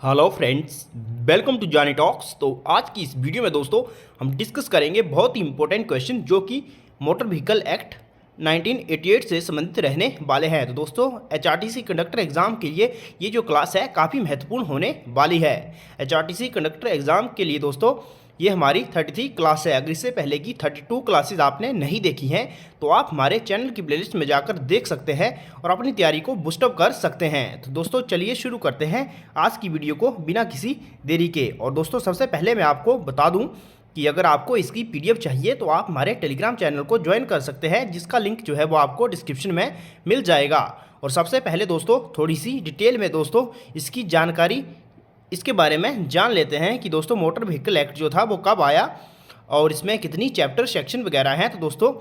Hello friends, welcome to जानी talks. तो आज की इस वीडियो में दोस्तों हम डिस्कस करेंगे बहुत ही इंपॉर्टेंट क्वेश्चन जो कि मोटर व्हीकल एक्ट 1988 से संबंधित रहने वाले हैं। तो दोस्तों एचआरटीसी कंडक्टर एग्ज़ाम के लिए ये जो क्लास है काफ़ी महत्वपूर्ण होने वाली है। एचआरटीसी कंडक्टर एग्ज़ाम के लिए दोस्तों ये हमारी 33 क्लास है। अगर इससे पहले की 32 क्लासेज आपने नहीं देखी हैं तो आप हमारे चैनल की प्लेलिस्ट में जाकर देख सकते हैं और अपनी तैयारी को बूस्टअप कर सकते हैं। तो दोस्तों चलिए शुरू करते हैं आज की वीडियो को बिना किसी देरी के। और दोस्तों सबसे पहले मैं आपको बता दूं कि अगर आपको इसकी पीडीएफ चाहिए तो आप हमारे टेलीग्राम चैनल को ज्वाइन कर सकते हैं, जिसका लिंक जो है वो आपको डिस्क्रिप्शन में मिल जाएगा। और सबसे पहले दोस्तों थोड़ी सी डिटेल में दोस्तों इसकी जानकारी इसके बारे में जान लेते हैं कि दोस्तों मोटर व्हीकल एक्ट जो था वो कब आया और इसमें कितनी चैप्टर सेक्शन वगैरह हैं। तो दोस्तों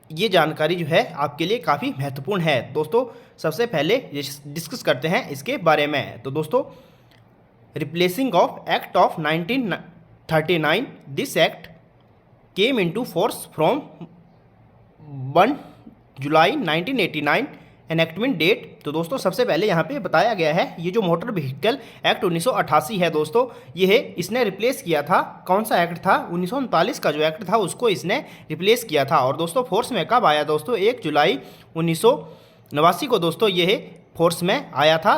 ये जानकारी जो है आपके लिए काफ़ी महत्वपूर्ण है। दोस्तों सबसे पहले डिस्कस करते हैं इसके बारे में। तो दोस्तों replacing of act of 1939, this act came into force from 1 July 1989 enactment date. तो दोस्तों सबसे पहले यहाँ पे बताया गया है ये जो मोटर व्हीकल एक्ट 1988 है दोस्तों, ये है इसने रिप्लेस किया था। कौन सा एक्ट था? 1939 का जो एक्ट था उसको इसने रिप्लेस किया था। और दोस्तों फोर्स में कब आया दोस्तों? 1 जुलाई 1989 को दोस्तों ये फोर्स में आया था।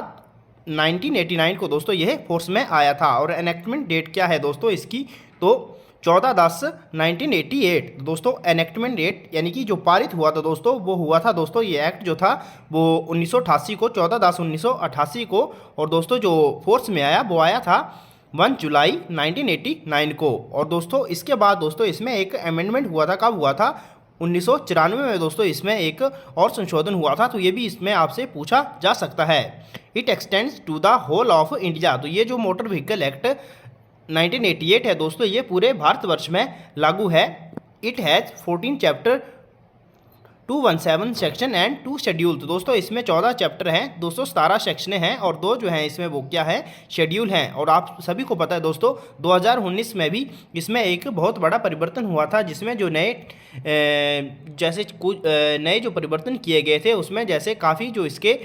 1989 को दोस्तों यह फोर्स में आया था। और एनेक्टमेंट डेट क्या है दोस्तों इसकी? तो 14/10/1988 दोस्तों एनेक्टमेंट डेट यानी कि जो पारित हुआ था दोस्तों वो हुआ था दोस्तों ये एक्ट जो था वो 1988 को 14/10/1988 को। और दोस्तों जो फोर्स में आया वो आया था 1 जुलाई 1989 को। और दोस्तों इसके बाद दोस्तों इसमें एक अमेंडमेंट हुआ था। कब हुआ था? 1994 में दोस्तों इसमें एक और संशोधन हुआ था। तो ये भी इसमें आपसे पूछा जा सकता है। It extends to the whole of India. तो ये जो मोटर व्हीकल एक्ट 1988 है दोस्तों ये पूरे भारतवर्ष में लागू है। It has 14 chapter, 217 section and 2 schedule. तो दोस्तों इसमें 14 चैप्टर हैं, 217 सेक्शन हैं और 2 जो हैं इसमें वो क्या है? शेड्यूल हैं। और आप सभी को पता है दोस्तों 2019 में भी इसमें एक बहुत बड़ा परिवर्तन हुआ था, जिसमें जो नए जैसे कुछ नए जो परिवर्तन किए गए थे उसमें जैसे काफ़ी जो इसके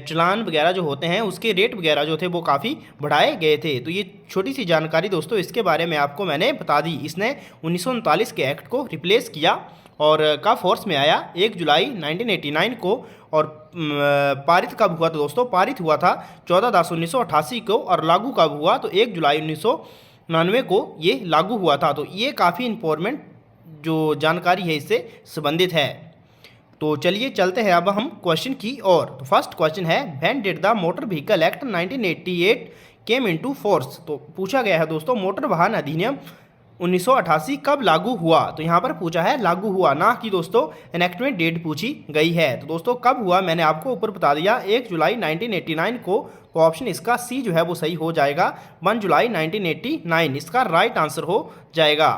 चलान वगैरह जो होते हैं उसके रेट वगैरह जो थे वो काफ़ी बढ़ाए गए थे। तो ये छोटी सी जानकारी दोस्तों इसके बारे में आपको मैंने बता दी। इसने 1939 के एक्ट को रिप्लेस किया और कब फोर्स में आया? 1 जुलाई 1989 को। और पारित कब हुआ था दोस्तों? पारित हुआ था 14/10/1988 को। और लागू कब हुआ? तो 1 जुलाई 1999 को ये लागू हुआ था। तो ये काफ़ी इंपॉर्टेंट जो जानकारी है इससे संबंधित है। तो चलिए चलते हैं अब हम क्वेश्चन की ओर। तो फर्स्ट क्वेश्चन है when did the motor vehicle act 1988 came into force. तो पूछा गया है दोस्तों मोटर वाहन अधिनियम 1988 कब लागू हुआ। तो यहाँ पर पूछा है लागू हुआ, ना कि दोस्तों एनेक्टमेंट डेट पूछी गई है। तो दोस्तों कब हुआ मैंने आपको ऊपर बता दिया, 1 जुलाई 1989 को। तो ऑप्शन इसका सी जो है वो सही हो जाएगा, 1 जुलाई 1989 इसका राइट आंसर हो जाएगा।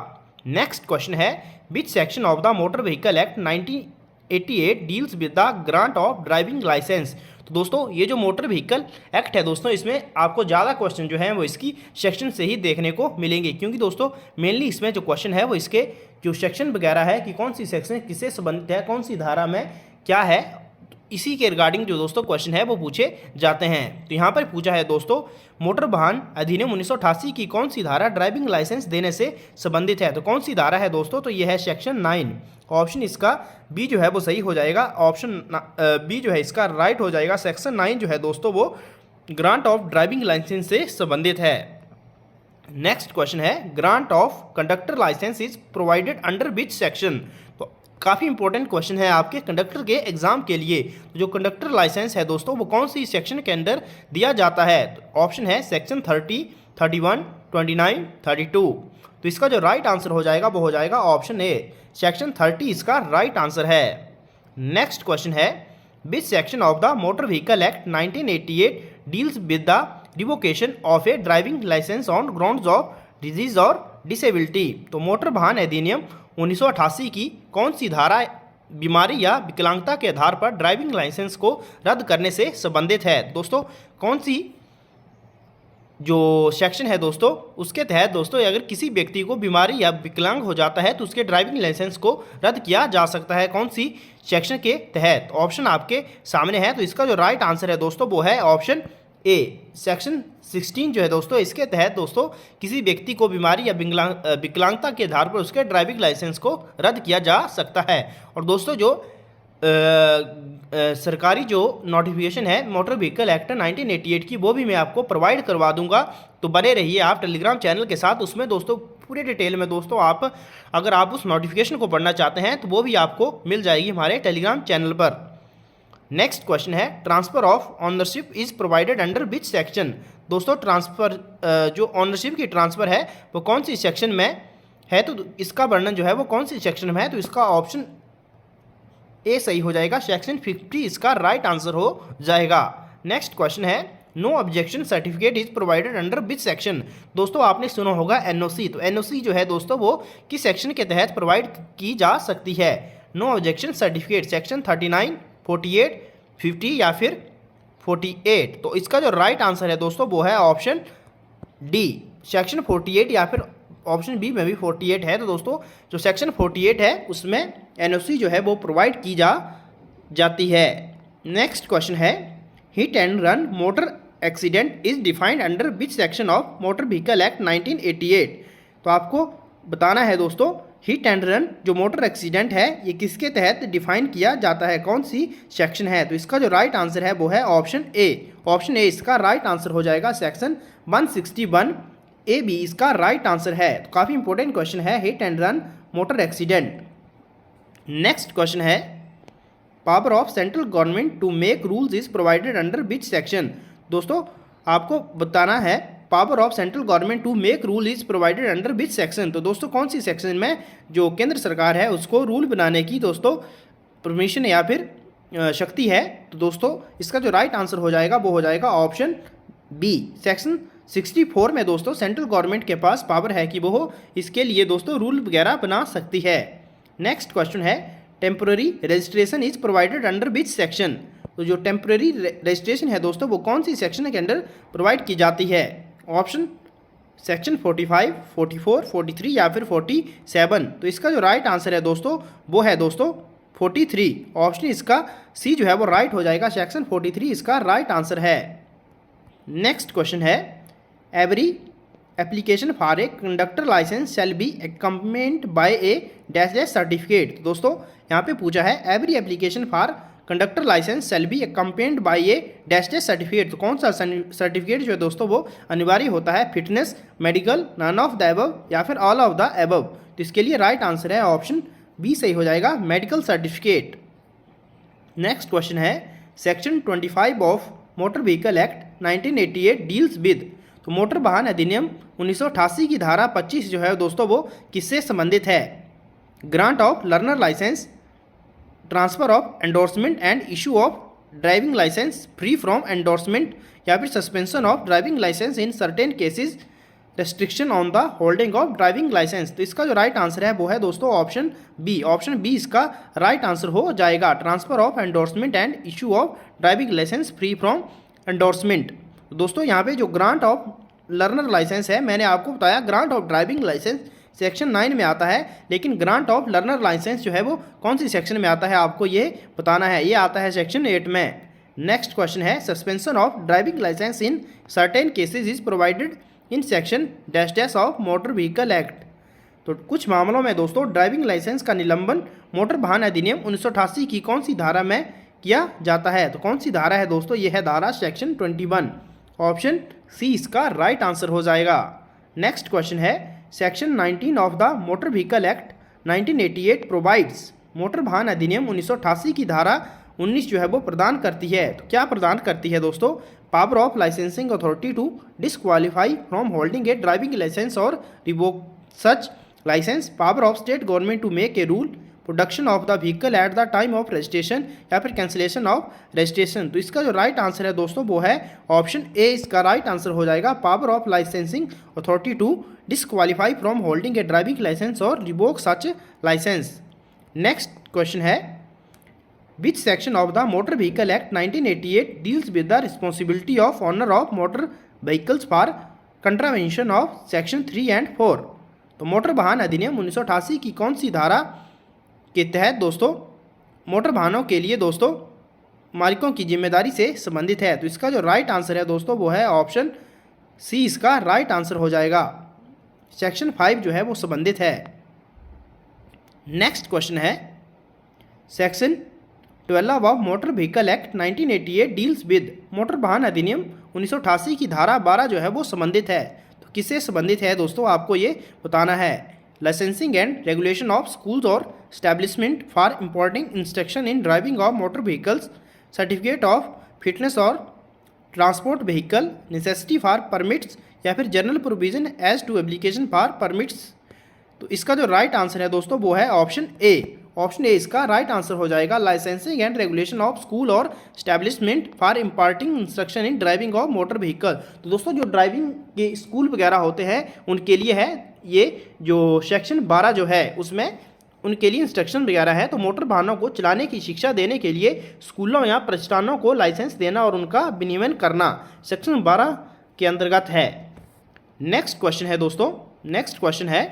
नेक्स्ट क्वेश्चन है which section of the motor vehicle act 1988 deals with the grant of driving licence. तो दोस्तों ये जो मोटर व्हीकल एक्ट है दोस्तों इसमें आपको ज़्यादा क्वेश्चन जो हैं वो इसकी सेक्शन से ही देखने को मिलेंगे, क्योंकि दोस्तों मेनली इसमें जो क्वेश्चन है वो इसके जो सेक्शन वगैरह है कि कौन सी सेक्शन किससे संबंधित है, कौन सी धारा में क्या है, इसी के रिगार्डिंग जो दोस्तों क्वेश्चन है वो पूछे जाते हैं। तो यहाँ पर पूछा है दोस्तों मोटर वाहन अधिनियम 1988 की कौन सी धारा ड्राइविंग लाइसेंस देने से संबंधित है। तो कौन सी धारा है दोस्तों? तो यह है सेक्शन 9। ऑप्शन इसका बी जो है वो सही हो जाएगा। ऑप्शन बी जो है इसका राइट हो जाएगा। सेक्शन 9 जो है दोस्तों वो ग्रांट ऑफ ड्राइविंग लाइसेंस से संबंधित है। नेक्स्ट क्वेश्चन है grant of conductor licence is provided under which section. तो काफ़ी इंपॉर्टेंट क्वेश्चन है आपके कंडक्टर के एग्जाम के लिए। तो जो कंडक्टर लाइसेंस है दोस्तों वो कौन सी सेक्शन के अंदर दिया जाता है? तो ऑप्शन है सेक्शन 30, 31, 29, 32। तो इसका जो राइट आंसर हो जाएगा वो हो जाएगा ऑप्शन ए, सेक्शन 30 इसका राइट आंसर है। नेक्स्ट क्वेश्चन है which section of the motor vehicle act 1988 deals with the revocation of a driving licence on grounds of disease और डिसेबिलिटी। तो मोटर वाहन अधिनियम 1988 की कौन सी धारा बीमारी या विकलांगता के आधार पर ड्राइविंग लाइसेंस को रद्द करने से संबंधित है? दोस्तों कौन सी जो सेक्शन है दोस्तों उसके तहत दोस्तों अगर किसी व्यक्ति को बीमारी या विकलांग हो जाता है तो उसके ड्राइविंग लाइसेंस को रद्द किया जा सकता है, कौन सी सेक्शन के तहत? ऑप्शन आपके सामने है। तो इसका जो राइट आंसर है दोस्तों वो है ऑप्शन ए सेक्शन 16 जो है दोस्तों, इसके तहत दोस्तों किसी व्यक्ति को बीमारी या विकलांगता के आधार पर उसके ड्राइविंग लाइसेंस को रद्द किया जा सकता है। और दोस्तों जो सरकारी जो नोटिफिकेशन है मोटर व्हीकल एक्ट 1988 की, वो भी मैं आपको प्रोवाइड करवा दूंगा। तो बने रहिए आप टेलीग्राम चैनल के साथ, उसमें दोस्तों पूरे डिटेल में दोस्तों आप अगर आप उस नोटिफिकेशन को पढ़ना चाहते हैं तो वो भी आपको मिल जाएगी हमारे टेलीग्राम चैनल पर। नेक्स्ट क्वेश्चन है, transfer of ownership is provided under which section. दोस्तों ट्रांसफर जो ऑनरशिप की ट्रांसफ़र है वो कौन सी सेक्शन में है, तो इसका वर्णन जो है वो कौन सी सेक्शन में है, तो इसका ऑप्शन ए सही हो जाएगा, सेक्शन 50 इसका राइट आंसर हो जाएगा। नेक्स्ट क्वेश्चन है, no objection certificate is provided under which section. दोस्तों आपने सुना होगा एनओसी, तो एनओसी जो है दोस्तों वो किस सेक्शन के तहत प्रोवाइड की जा सकती है। नो ऑब्जेक्शन सर्टिफिकेट सेक्शन 39, 48, 50 या फिर 48। तो इसका जो राइट आंसर है दोस्तों वो है ऑप्शन डी, सेक्शन 48 या फिर ऑप्शन बी में भी 48 है। तो दोस्तों जो सेक्शन 48 है उसमें एनओसी जो है वो प्रोवाइड की जाती है। नेक्स्ट क्वेश्चन है, hit and run motor accident is defined under which section of motor vehicle act 1988। तो आपको बताना है दोस्तों हिट एंड रन जो मोटर एक्सीडेंट है ये किसके तहत डिफाइन किया जाता है, कौन सी सेक्शन है। तो इसका जो राइट आंसर है वो है ऑप्शन ए, ऑप्शन ए इसका राइट आंसर हो जाएगा, सेक्शन 161 ए बी इसका राइट आंसर है। तो काफ़ी इंपॉर्टेंट क्वेश्चन है hit and run motor accident. Next question है, power of central government to make rules is provided under which section. दोस्तों आपको बताना है power of central government to make rule is provided under which section. तो दोस्तों कौन C section में जो केंद्र सरकार है उसको रूल बनाने की दोस्तों परमिशन या फिर शक्ति है। तो दोस्तों इसका जो राइट आंसर हो जाएगा वो हो जाएगा ऑप्शन बी, सेक्शन 64 में दोस्तों सेंट्रल गवर्नमेंट के पास पावर है कि वो इसके लिए दोस्तों रूल वगैरह बना सकती है। नेक्स्ट क्वेश्चन है, temporary registration is provided under which section. तो जो टेम्पोररी रजिस्ट्रेशन है दोस्तों वो कौन सी सेक्शन के अंडर प्रोवाइड की जाती है। ऑप्शन सेक्शन 45, 44, 43 या फिर 47। तो इसका जो राइट आंसर है दोस्तों वो है दोस्तों 43, ऑप्शन इसका सी जो है वो राइट हो जाएगा, सेक्शन 43 इसका राइट आंसर है। नेक्स्ट क्वेश्चन है, every application for a conductor licence shall be accompanied by a dash dash certificate. तो दोस्तों यहाँ पे पूछा है every application for conductor licence shall be accompanied by a dash dash certificate. तो कौन सा सर्टिफिकेट जो है दोस्तों वो अनिवार्य होता है, fitness, medical, none of the above या फिर ऑल ऑफ द एबव। तो इसके लिए राइट आंसर है ऑप्शन बी सही हो जाएगा, मेडिकल सर्टिफिकेट। नेक्स्ट क्वेश्चन है, section 25 of motor vehicle act 1988 deals with. तो मोटर वाहन अधिनियम 1988 की धारा 25 जो है दोस्तों वो किससे संबंधित है। Grant of learner licence, transfer of endorsement and issue of driving licence free from endorsement या फिर suspension of driving licence in certain cases, restriction on the holding of driving licence. तो इसका जो राइट आंसर है वो है दोस्तों option B, option B इसका राइट आंसर हो जाएगा, transfer of endorsement and issue of driving licence free from endorsement. दोस्तों यहाँ पे जो ग्रांट ऑफ लर्नर लाइसेंस है मैंने आपको बताया grant of driving licence section 9 में आता है, लेकिन ग्रांट ऑफ लर्नर लाइसेंस जो है वो कौन सी सेक्शन में आता है आपको ये बताना है, ये आता है सेक्शन 8 में। नेक्स्ट क्वेश्चन है, suspension of driving licence in certain cases is provided in section dash dash of motor vehicle act. तो कुछ मामलों में दोस्तों ड्राइविंग लाइसेंस का निलंबन मोटर वाहन अधिनियम 1988 की कौन सी धारा में किया जाता है। तो कौन सी धारा है दोस्तों, ये है धारा सेक्शन 21, ऑप्शन सी इसका राइट आंसर हो जाएगा। नेक्स्ट क्वेश्चन है, section 19 of the motor vehicle act 1988 provides. Motor वाहन अधिनियम 1988 की धारा 19 जो है वो प्रदान करती है। तो क्या प्रदान करती है दोस्तों, power of licensing authority to disqualify from holding a driving licence और revoke such licence, power of state government to make a rule, production of the vehicle at the time of registration या फिर cancellation of registration. तो इसका जो right answer है दोस्तों वो है ऑप्शन ए, इसका राइट आंसर हो जाएगा, power of licensing authority to disqualify from holding a driving licence और revoke such licence. Next question है, which section of the motor vehicle act 1988 deals with the responsibility of owner of motor vehicles for contravention of section 3 and 4। तो motor वाहन अधिनियम 1988 की कौन सी धारा के तहत दोस्तों मोटर वाहनों के लिए दोस्तों मालिकों की जिम्मेदारी से संबंधित है। तो इसका जो राइट आंसर है दोस्तों वो है ऑप्शन सी, इसका राइट आंसर हो जाएगा। सेक्शन 5 जो है वो संबंधित है। नेक्स्ट क्वेश्चन है section 12 of motor vehicle act 1988 deals with, motor वाहन अधिनियम 1988 की धारा 12 जो है वो संबंधित है। तो किससे संबंधित है दोस्तों, आपको ये बताना है। Licensing and regulation of schools और establishment for importing instruction in driving of motor vehicles, certificate of fitness और transport vehicle, necessity for permits, या फिर general provision as to application for permits. तो इसका जो राइट आंसर है दोस्तों वो है ऑप्शन ए। ऑप्शन ए इसका राइट आंसर हो जाएगा। Licensing and regulation of school और establishment for imparting instruction in driving of motor vehicle. तो दोस्तों जो ड्राइविंग के स्कूल वगैरह होते हैं उनके लिए है ये जो सेक्शन 12 जो है उसमें उनके लिए इंस्ट्रक्शन वगैरह है। तो मोटर वाहनों को चलाने की शिक्षा देने के लिए स्कूलों या प्रतिष्ठानों को लाइसेंस देना और उनका विनियमन करना सेक्शन 12 के अंतर्गत है। नेक्स्ट क्वेश्चन है दोस्तों, नेक्स्ट क्वेश्चन है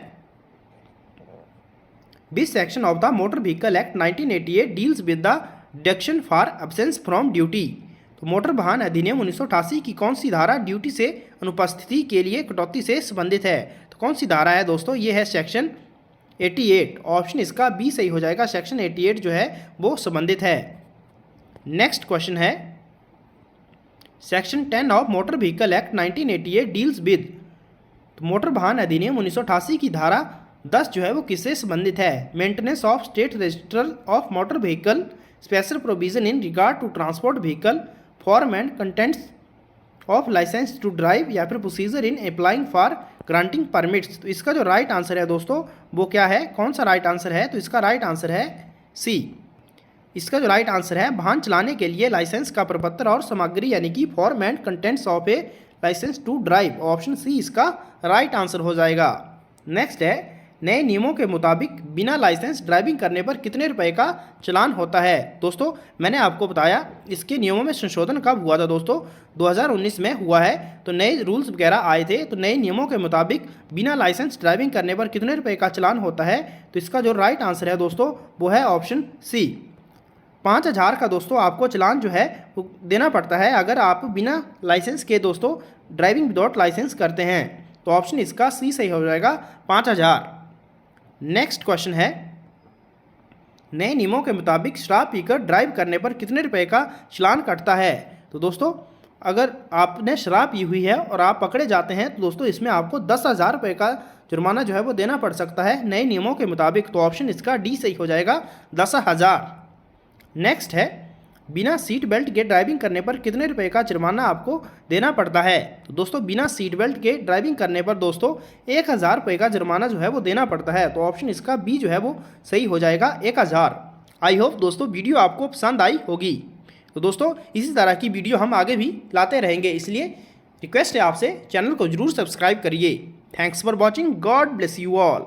this section of the motor vehicle act 1988 deals with the deduction for absence from duty. तो मोटर वाहन अधिनियम 1988 की कौन सी धारा ड्यूटी से अनुपस्थिति के लिए कटौती से संबंधित है। तो कौन सी धारा है दोस्तों, ये है सेक्शन 88। ऑप्शन इसका बी सही हो जाएगा। सेक्शन 88 जो है वो संबंधित है। नेक्स्ट क्वेश्चन है section 10 of motor vehicle act 1988 deals with, तो मोटर वाहन अधिनियम 1988 की धारा 10 जो है वो किससे संबंधित है। Maintenance of state register of motor vehicle, special provision in regard to transport vehicle, form and contents of licence to drive, या फिर procedure in applying for granting permits. तो इसका जो राइट आंसर है दोस्तों वो क्या है, कौन सा राइट आंसर है। तो इसका राइट आंसर है सी। इसका जो राइट आंसर है वाहन चलाने के लिए लाइसेंस का प्रपत्र और सामग्री यानी कि form and contents of a licence to drive. Option C इसका राइट आंसर हो जाएगा। नेक्स्ट है नए नियमों के मुताबिक बिना लाइसेंस ड्राइविंग करने पर कितने रुपए का चालान होता है। दोस्तों मैंने आपको बताया इसके नियमों में संशोधन कब हुआ था दोस्तों, 2019 में हुआ है। तो नए रूल्स वगैरह आए थे। तो नए नियमों के मुताबिक बिना लाइसेंस ड्राइविंग करने पर कितने रुपए का चालान होता है। तो इसका जो राइट आंसर है दोस्तों वो है ऑप्शन सी। 5,000 का दोस्तों आपको चालान जो है वो देना पड़ता है अगर आप बिना लाइसेंस के दोस्तों ड्राइविंग विदाउट लाइसेंस करते हैं। तो ऑप्शन इसका सी सही हो जाएगा, 5,000। नेक्स्ट क्वेश्चन है नए नियमों के मुताबिक शराब पीकर ड्राइव करने पर कितने रुपए का चालान कटता है। तो दोस्तों अगर आपने शराब पी हुई है और आप पकड़े जाते हैं तो दोस्तों इसमें आपको 10,000 रुपये का जुर्माना जो है वो देना पड़ सकता है नए नियमों के मुताबिक। तो ऑप्शन इसका डी सही हो जाएगा, 10,000। नेक्स्ट है बिना सीट बेल्ट के ड्राइविंग करने पर कितने रुपए का जुर्माना आपको देना पड़ता है। तो दोस्तों बिना सीट बेल्ट के ड्राइविंग करने पर दोस्तों 1,000 रुपये का जुर्माना जो है वो देना पड़ता है। तो ऑप्शन इसका बी जो है वो सही हो जाएगा, 1,000। आई होप दोस्तों वीडियो आपको पसंद आई होगी। तो दोस्तों इसी तरह की वीडियो हम आगे भी लाते रहेंगे, इसलिए रिक्वेस्ट है आपसे चैनल को जरूर सब्सक्राइब करिए। Thanks for watching, God bless you all.